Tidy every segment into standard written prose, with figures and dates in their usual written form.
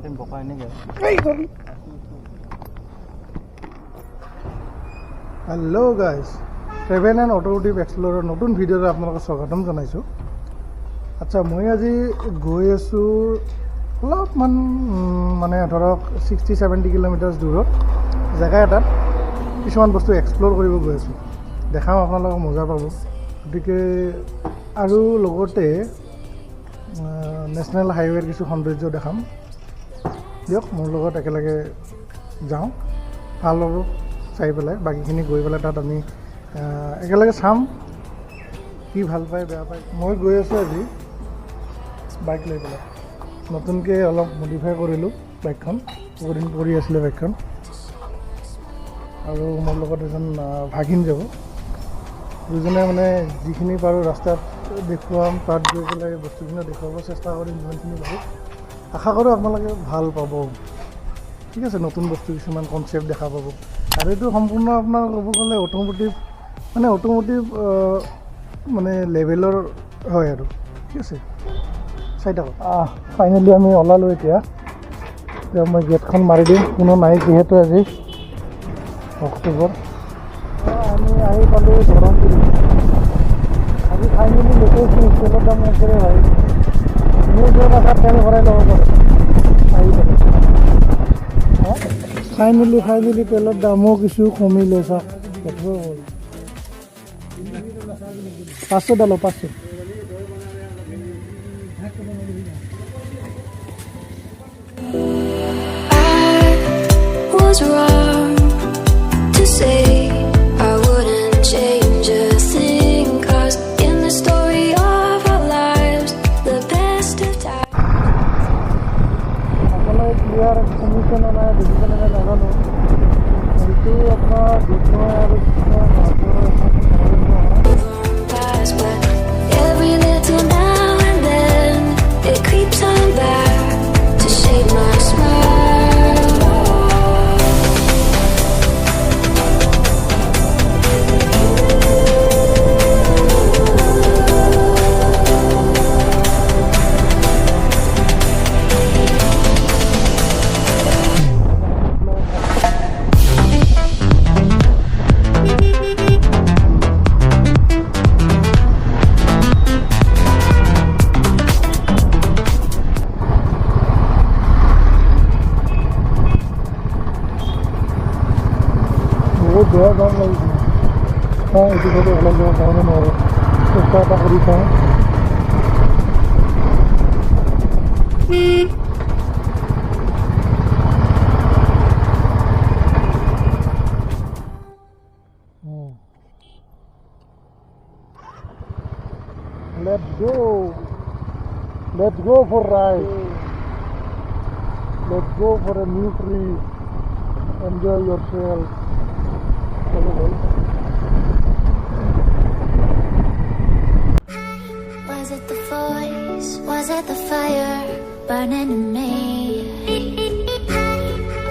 Time বকা এনেকৈ hello' guys travel and automotive explorer নতুন ভিডিঅ'ত আপোনালোকক স্বাগতম জনাইছোঁ। আচ্ছা, মই আজি গৈ আছোঁ অলপমান মানে ধৰক 60-70 কিলোমিটাৰ দূৰত জেগা এটাত কিছুমান বস্তু এক্সপ্ল'ৰ কৰিব গৈ আছোঁ। দেখাম, আপোনালোকক মজা পাব। গতিকে আৰু লগতে নেশ্যনেল হাইৱেৰ কিছু সৌন্দৰ্য দেখাম। দিয়ক মোৰ লগত একেলগে যাওঁ, ভাল হ'ব চাই পেলাই। বাকীখিনি গৈ পেলাই তাত আমি একেলগে চাম কি ভাল পায় বেয়া পায়। মই গৈ আছোঁ আজি বাইক লৈ পেলাই। নতুনকৈ অলপ মডিফাই কৰিলোঁ বাইকখন, বহুদিন পৰি আছিলে বাইকখন। আৰু মোৰ লগত এজন ভাগিন যাব। দুজনে মানে যিখিনি পাৰোঁ ৰাস্তাত দেখুৱাম, তাত গৈ পেলাই বস্তুখিনি দেখুৱাব চেষ্টা কৰিম যিমানখিনি পাৰোঁ। আশা কৰোঁ আপোনালোকে ভাল পাব। ঠিক আছে, নতুন বস্তু কিছুমান কনচেপ্ট দেখা পাব। আৰু এইটো সম্পূৰ্ণ আপোনাৰ ক'ব গ'লে অট'মোটিভ মানে লেভেলৰ হয় আৰু। ঠিক আছে, চাই থাকক। ফাইনেলি আমি ওলালোঁ। এতিয়া মই গেটখন মাৰি দিম, কোনো নাই যিহেতু আজি অক্টোবৰ। আমি আহি পালোঁ ধৰমপুৰী। আজি ফাইনেলি লেটেষ্ট নিউজ, তেলৰ দাম একেবাৰে ভাই নিউজৰ কাষত তেল ভৰাই ল'ব পাৰে আহি পালোঁ। ফাইনেলি তেলৰ দামো কিছু কমিলে। চাওক, petrol 500 ডালো 500। Was wrong to say I wouldn't change a thing, 'cause in the story of our lives, the best of times. আপোনালোকে ক্লিয়াৰ শুনিছে নে নাই, দেখিছে নে নাই নাজানো। এইটো আপোনাৰ দুধনৈ আৰু Past, but every little now and then it creeps on back to shade my smile. বহুত বেয়া দাম লাগিছে। এইটো ঘৰতে ওলাই যাব কাৰণে নোৱাৰোঁ, চেষ্টা এটা কৰি চাওঁ। Let's go for ride. Let's go for a new trip. Enjoy yourself. Was it the voice? Was it the fire burning in me?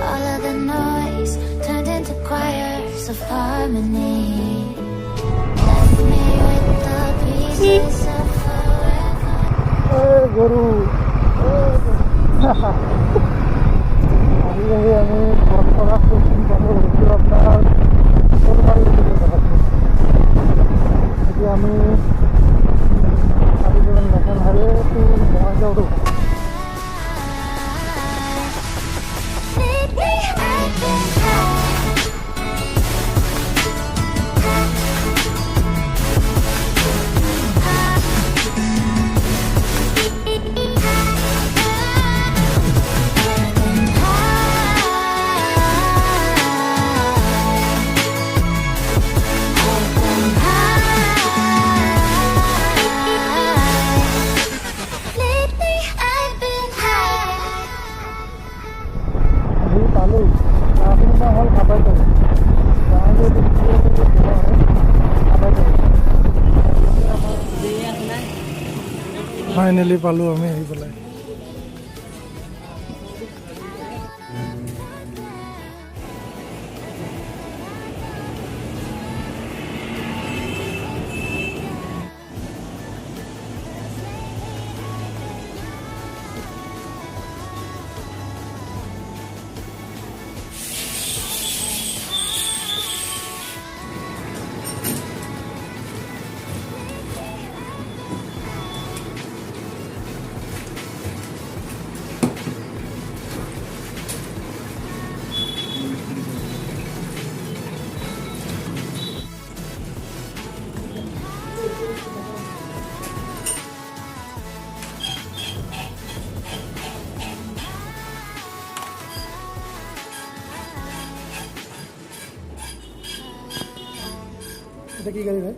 All of the noise turned into choirs of harmony. Left me with the pieces of forever. Hey, Guru. আমি পৰম্পৰা আপোনাৰ এতিয়া আমি national হাইৱেটো Bongaigaon. হ'ল কাবাইতাৰী। Finally পালোঁ আমি আহি পেলাই। এটা কি গাড়ি ভাই?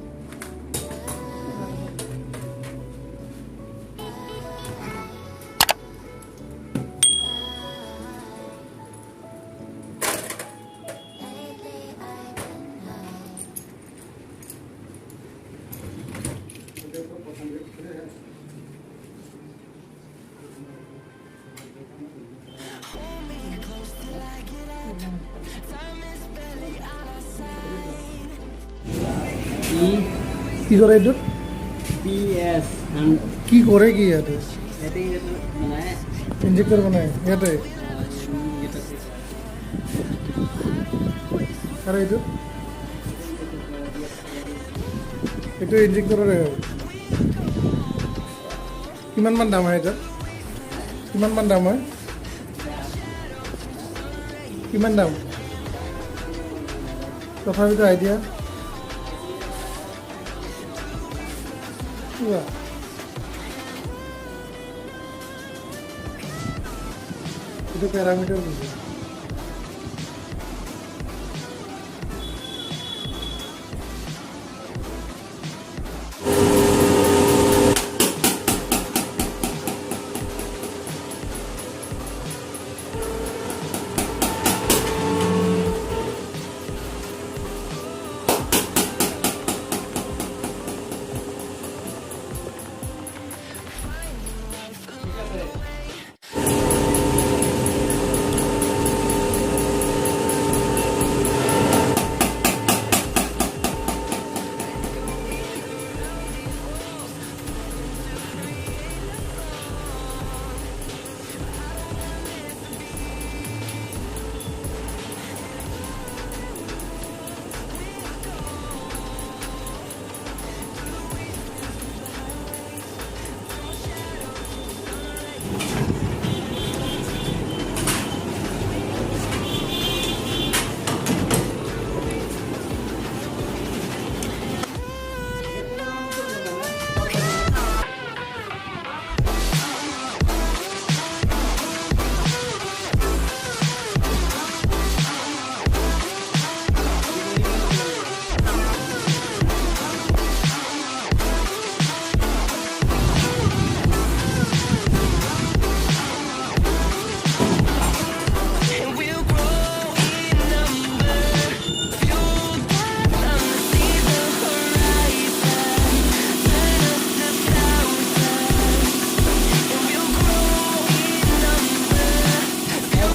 কি করে এইটো? PS কি কৰে কি ইয়াতে? याते बनाए ইঞ্জেক্টৰ বনাই ইয়াতে? আৰু এইটো? এইটো ইঞ্জেক্টৰৰে হয়। কিমানমান দাম হয় এটা? কিমানমান দাম হয়? কিমান দাম? তথাপিতো আইডিয়া কিবা? itu parameter gitu.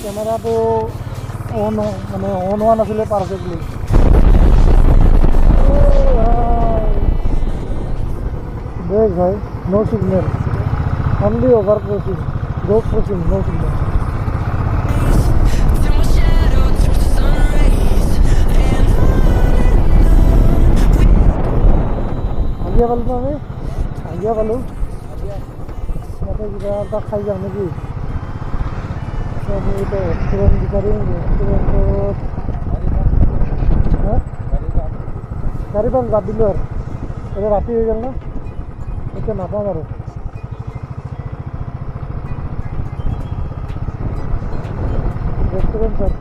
কেমেৰাটো অন মানে অন হোৱা নাছিলে পাৰফেক্টলি। ব্ৰেক ভাই, ন' চিগনেল, অনলি অভাৰ ক্ৰচিং, গো ক্ৰচিং, ন' চিগনেল। আগিয়া পালোঁ ন আমি? আগিয়া পালোঁ। ইয়াতে কিবা এটা খাই যাওঁ নেকি? আমি এটা রেস্টুরেন্ট বিচারিম, রেস্টুরেন্টত গাড়ী পাছ বাদ দিলোঁ আৰু এতিয়া ৰাতি হৈ গ'ল না, এতিয়া নাপাম আৰু। ৰেষ্টুৰেণ্ট চাৰ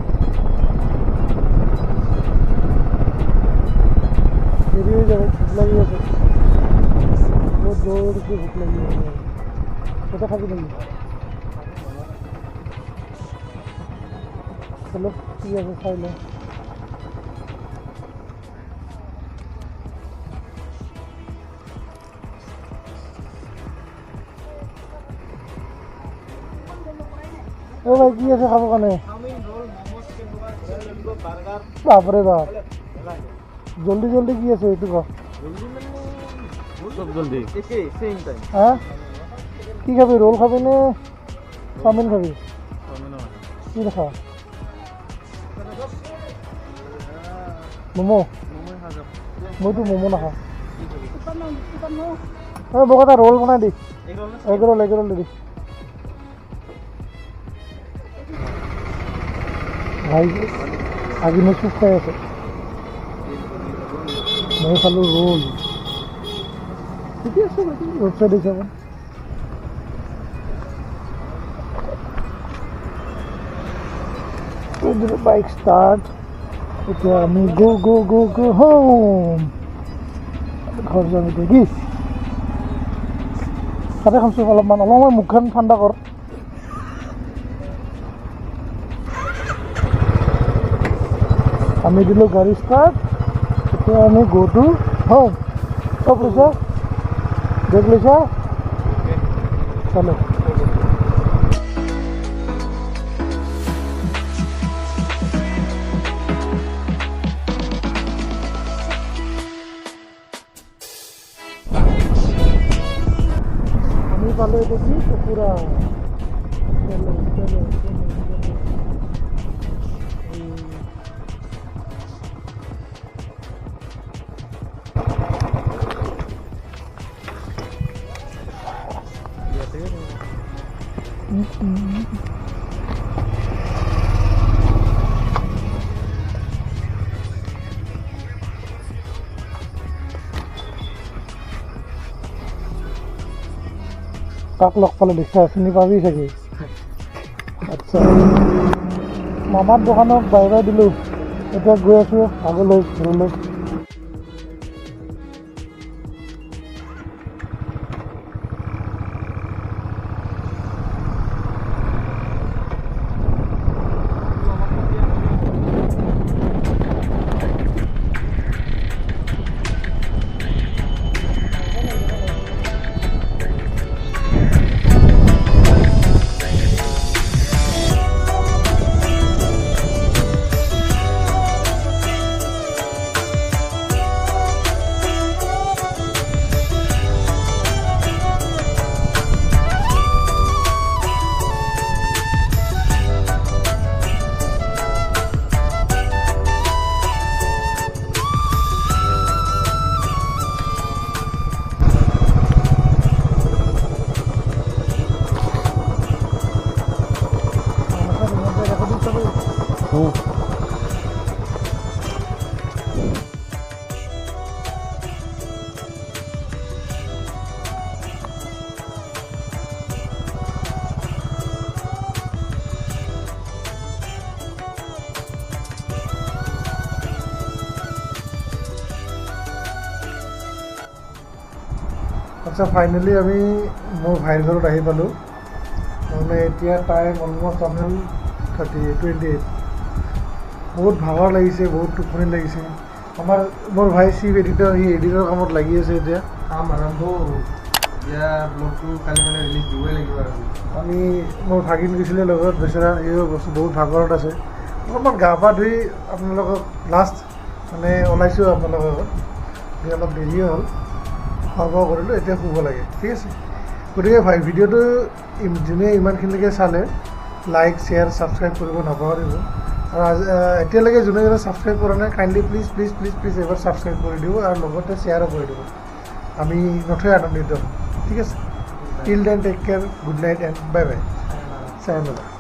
দেৰি হৈ যাব, ভোক লাগি আছে, বহুত জোৰকৈ ভোক লাগি আছে। এটা খাবি নেকি? চলো ঠিক আছে, খাই লওঁ। অ ভাই কি আছে খাবৰ কাৰণে? বাপৰে বাপ, জল্দি জল্দি কি আছে এইটো কওক। হা কি খাবি? ৰোল খাবি নে চাওমিন খাবি? কি দেখা? ম'ম'? মইতো ম'ম' নাখাওঁ। মোক এটা ৰোল বনাই দি, এগ ৰোল দি। ভাই আজি মই চুপ খাই আছে, মই খালোঁ ৰোল। ঠিকে আছে বাকী ৱেবছাইট হিচাপে। With the bike start, it's me go home. ঘৰ যাম এতিয়া কি তাতে খামছোঁ অলপমান মুখখন ঠাণ্ডা কৰ আমি দিলোঁ গাড়ী ষ্টাৰ্ট এতিয়া আমি গো টু হোম চব লৈছা বেগ লৈছা চলো আমি পালো এটা কি পুরা চলো চলো কাক লগ পালে দেখা চিনি পাবি চাগে আচ্ছা মামাৰ দোকানক বাই বাই দিলোঁ এতিয়া গৈ আছোঁ আগলৈ ঘৰলৈ আচ্ছা ফাইনেলি আমি মোৰ ভাইৰ ঘৰত আহি পালোঁ মানে এতিয়া টাইম অলমষ্ট আপোনাৰ 28 বহুত ভাগৰ লাগিছে বহুত টোপনি লাগিছে মোৰ ভাই চিফ এডিটৰ সি এডিটৰ কামত লাগি আছে এতিয়া কাম আৰম্ভ এতিয়া ব্লগটো কালি মানে ৰিলিজ দিবই লাগিব আৰু আমি মোৰ ভাগিন গৈছিলে লগত বেচেৰা এই বস্তু বহুত ভাগৰত আছে অলপমান গা পা ধুই আপোনালোকক লাষ্ট মানে ওলাইছোঁ আপোনালোকৰ লগত অলপ দেৰিয়ে হ'ল খোৱা বোৱা কৰিলোঁ এতিয়া শুব লাগে ঠিক আছে গতিকে ভাই ভিডিঅ'টো যোনে ইমানখিনিলৈকে চালে লাইক শ্বেয়াৰ ছাবস্ক্ৰাইব কৰিব নাপাহৰিব আৰু এতিয়ালৈকে যোনে যোনে ছাবস্ক্ৰাইব কৰা নাই kindly please please please please এবাৰ ছাবস্ক্ৰাইব কৰি দিব আৰু লগতে শ্বেয়াৰো কৰি দিব আমি নথৈ আনন্দিত হ'ম ঠিক আছে till then take care good night and bye bye চাই